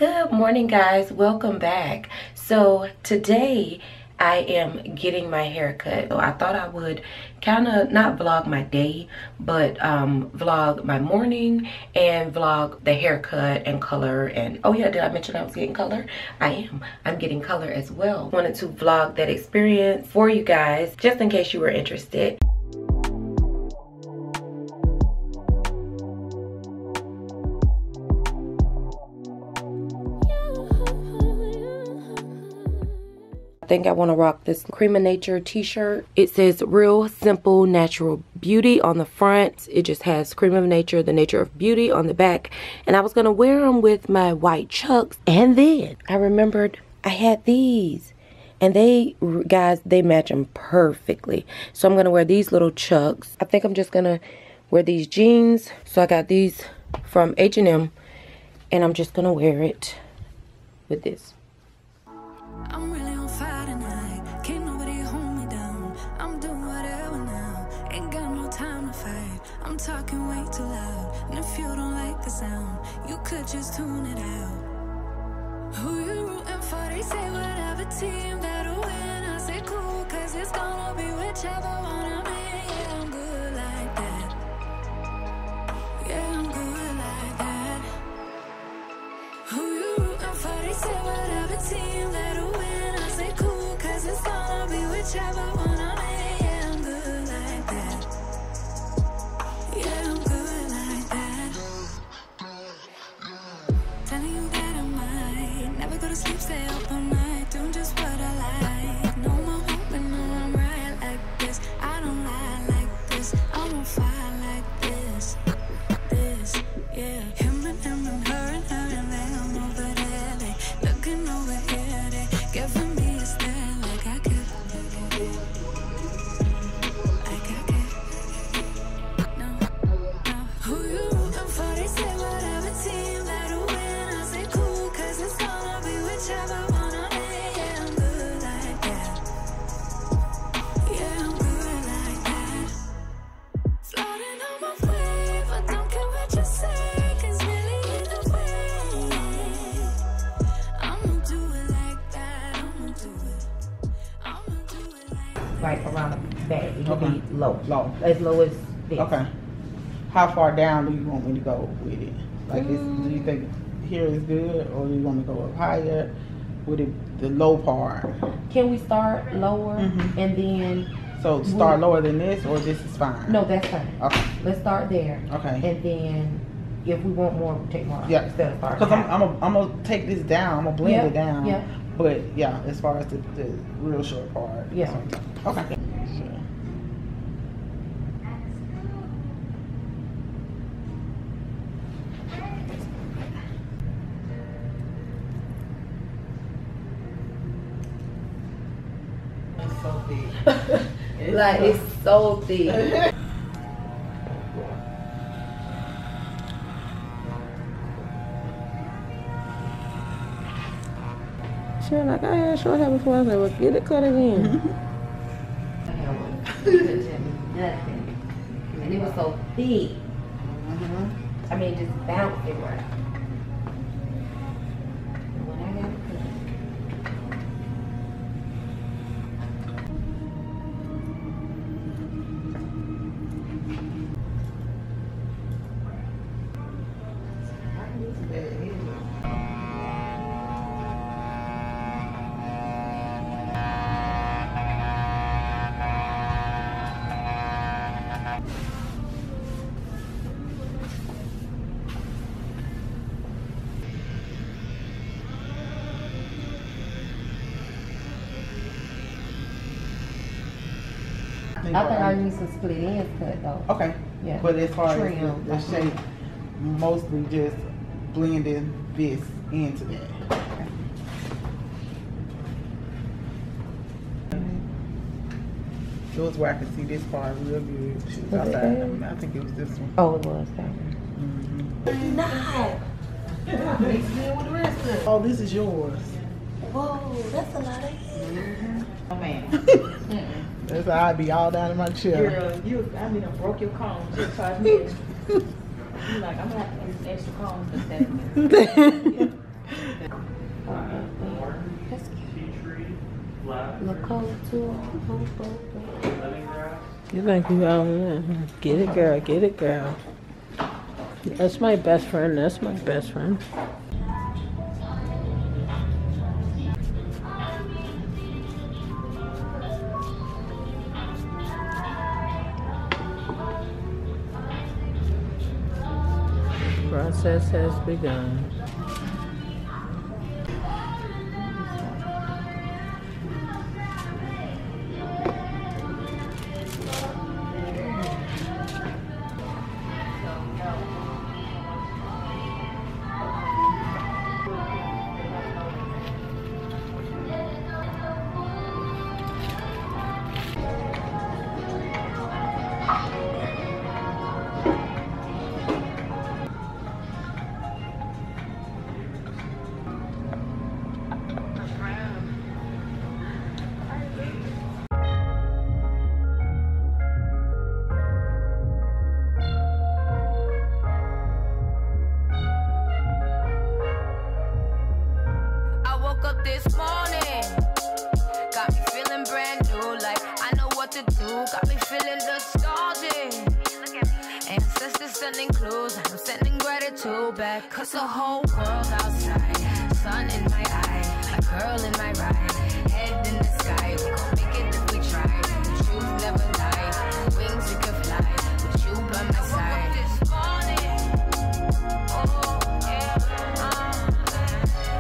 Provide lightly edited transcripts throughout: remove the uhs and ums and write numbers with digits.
Good morning, guys. Welcome back. So today I am getting my hair cut. So I thought I would kind of not vlog my day, but vlog my morning and vlog the haircut and color. And oh yeah, did I mention I was getting color? I'm getting color as well. Wanted to vlog that experience for you guys just in case you were interested. I think I want to rock this Cream of Nature t-shirt. It says Real Simple Natural Beauty on the front. It just has Cream of Nature, the nature of beauty on the back. And I was going to wear them with my white chucks. And then I remembered I had these. And they, guys, they match them perfectly. So I'm going to wear these little chucks. I think I'm just going to wear these jeans. So I got these from H&M. And I'm just going to wear it with this. I'm really on fire tonight. Can't nobody hold me down. I'm doing whatever now. Ain't got no time to fight. I'm talking way too loud. And if you don't like the sound, you could just tune it out. Who you rooting for? They say whatever team better win. I say cool, cause it's gonna be whichever one I'm in. Yeah, I'm good like that. Yeah, I'm good like that. Who you rooting for? They say whatever team better win. It's gonna be whichever one I'm in. Yeah, I'm good like that. Yeah, I'm good like that. Telling you that I might never go to sleep, stay up all night, doing just what I like. No more hoping, no, I'm right like this. I don't lie like this. I'm on fire like this. This, yeah. Him and her and them over there. They looking over here. They giving me a stare. Right around the back. It will be low. As low as this. Okay. How far down do you want me to go with it? Like, do you think here is good, or do you want me to go up higher with it, the low part? Can we start lower and then? So start lower than this, or this is fine? No, that's fine. Okay. Let's start there. Okay. And then, if we want more, we'll take more. Yeah. Instead of starting. Because I'm gonna take this down. I'm gonna blend it down. Yeah. But yeah, as far as the real short part. Yeah. Okay. It's so thick. Like, it's so thick. She was like, I had short hair before. I said, well, get it cut again. Nothing. And it was so thick. I mean, just bouncing right. When I got I think I need some split ends cut though. Okay. Yeah. But as far as the shape, mostly just blending this into that. Okay. It was where I could see this part real good. She was outside. I think it was this one. Oh, it was that one. Not. Mixed in with the rest of it. Oh, this is yours. Whoa, that's a lot of hair. Oh man. That's how I'd be all down in my chair. Girl, I broke your comb. Just charged me. You're like, I'm gonna have to get some extra combs instead of You think you get it, girl, get it, girl. That's my best friend, that's my best friend. Process has begun. Up this morning, got me feeling brand new, like I know what to do, got me feeling nostalgic. Ancestors sending clues, I'm sending gratitude back, cause the whole world outside, sun in my eye, a girl in my ride, head in the sky, we gon' make it if we try, the truth never lie, wings we can fly, with you by my side. This morning, oh yeah,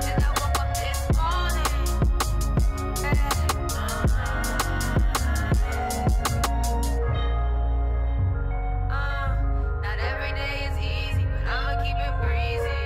and I woke up this morning, not every day is easy, but I'ma keep it breezy.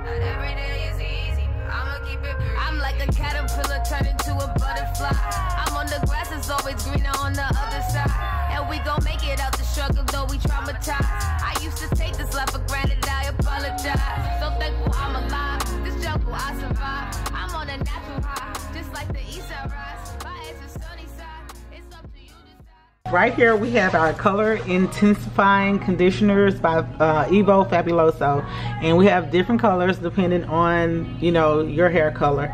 Not every day is easy, but I'ma keep it breezy. I'm like a caterpillar turned into a butterfly. I'm on the grass, it's always greener on the other side. And we gon' make it out the struggle, though we traumatized. I used to take this life for granted, I apologize. So thankful I'm alive, this jungle I survive. I'm on a natural high, just like the east side rise. My edge is sunny side, it's up to you to decide. Right here we have our color intensifying conditioners by Evo Fabuloso, and we have different colors depending on, you know, your hair color.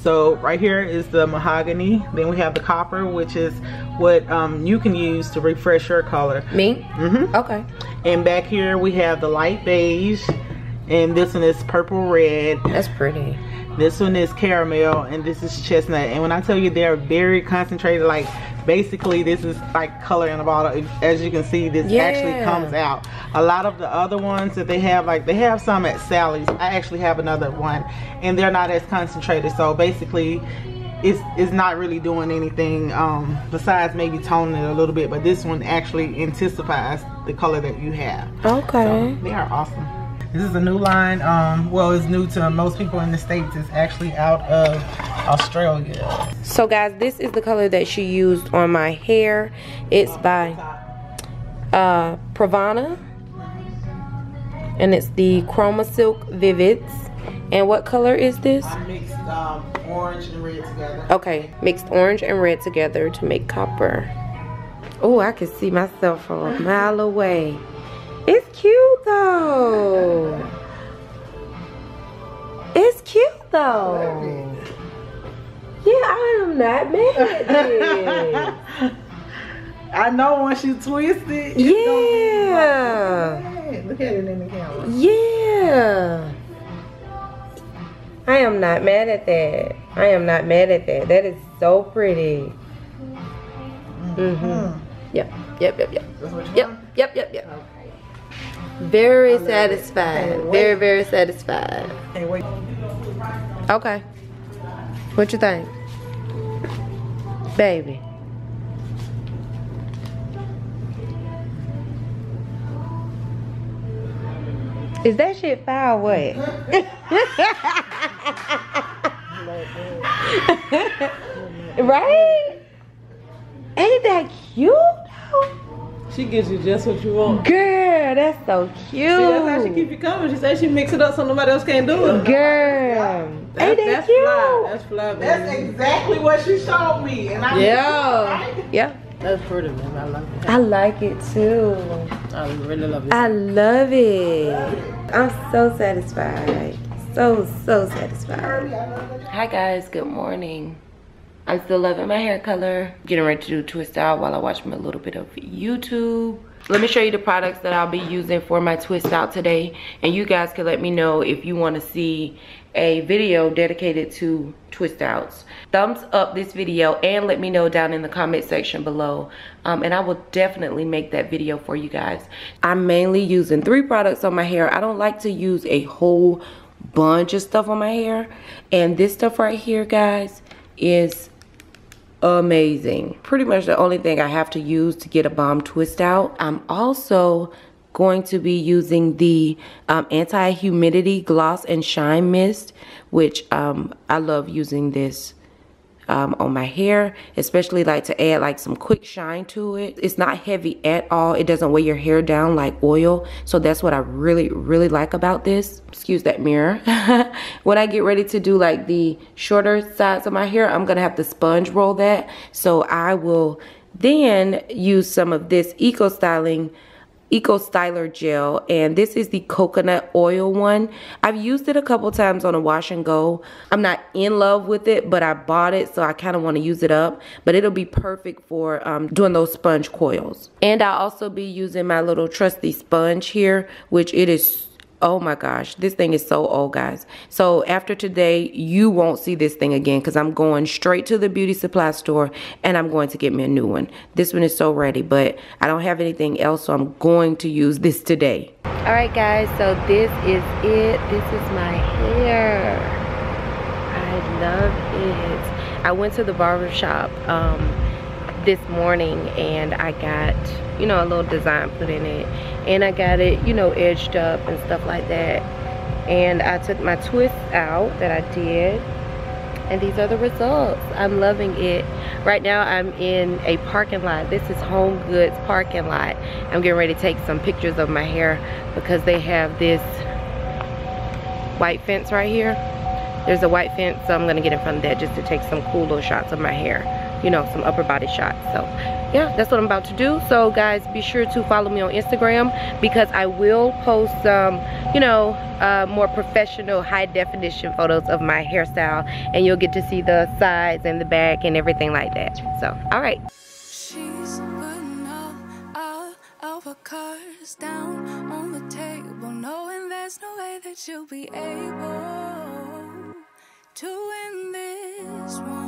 So right here is the mahogany, then we have the copper, which is what you can use to refresh your color. Me? Okay. And back here we have the light beige, and this one is purple red. That's pretty. This one is caramel, and this is chestnut. And when I tell you they're very concentrated, like basically this is like color in a bottle. As you can see, this actually comes out. A lot of the other ones that they have, like they have some at Sally's. I actually have another one, and they're not as concentrated. So basically it's not really doing anything besides maybe toning it a little bit, but this one actually intensifies the color that you have. Okay. So they are awesome. This is a new line. Well, it's new to most people in the States. It's actually out of Australia. So guys, this is the color that she used on my hair. It's by Pravana, and it's the Chroma Silk Vivids. And what color is this? I mixed orange and red together. Okay, mixed orange and red together to make copper. Oh, I can see myself from a mile away. It's cute though. It's cute though. Yeah, I am not mad at this. I know once you twist it. Yeah. Look at it in the camera. Yeah. I am not mad at that. I am not mad at that. That is so pretty. Yep. Yep. Very satisfied. Very satisfied. Hey, wait. Okay. What you think? Baby. Is that shit far away? Right? Ain't that cute? She gives you just what you want. Girl, that's so cute. See, that's how she keep you coming. She said she mix it up so nobody else can't do it. Girl, ain't that that's cute? Fly. That's fly, baby. That's exactly what she showed me. And I Yeah. That's pretty, man. I love it. I like it too. I really love it. I love it. I'm so satisfied. So satisfied. Hi guys, good morning. I'm still loving my hair color. Getting ready to do twist out while I watch a little bit of YouTube. Let me show you the products that I'll be using for my twist out today. And you guys can let me know if you want to see a video dedicated to twist outs. Thumbs up this video and let me know down in the comment section below. And I will definitely make that video for you guys. I'm mainly using 3 products on my hair. I don't like to use a whole bunch of stuff on my hair. And this stuff right here, guys, is amazing. Pretty much the only thing I have to use to get a bomb twist out. I'm also going to be using the anti-humidity gloss and shine mist, which I love using this on my hair, especially like to add like some quick shine to it. It's not heavy at all. It doesn't weigh your hair down like oil. So that's what I really like about this. Excuse that mirror. When I get ready to do like the shorter sides of my hair, I'm gonna have to sponge roll that. So I will then use some of this Eco Styler gel, and this is the coconut oil one. I've used it a couple times on a wash and go. I'm not in love with it, but I bought it, so I kind of want to use it up. But it'll be perfect for doing those sponge coils. And I'll also be using my little trusty sponge here, which it is, oh my gosh, this thing is so old, guys. So after today, you won't see this thing again because I'm going straight to the beauty supply store and I'm going to get me a new one. This one is so ready, but I don't have anything else, so I'm going to use this today. All right, guys, so this is it. This is my hair. I love it. I went to the barber shop this morning and I got, you know, a little design put in it, and I got it, you know, edged up and stuff like that. And I took my twist out that I did, and these are the results. I'm loving it. Right now I'm in a parking lot. This is Home Goods parking lot. I'm getting ready to take some pictures of my hair because they have this white fence right here. There's a white fence, so I'm gonna get in front of that just to take some cool little shots of my hair, you know, some upper body shots. So yeah, that's what I'm about to do. So guys, be sure to follow me on Instagram because I will post some, you know, more professional high definition photos of my hairstyle, and you'll get to see the sides and the back and everything like that. So all right. She's putting all of her cards down on the table, knowing there's no way that you'll be able to win this one.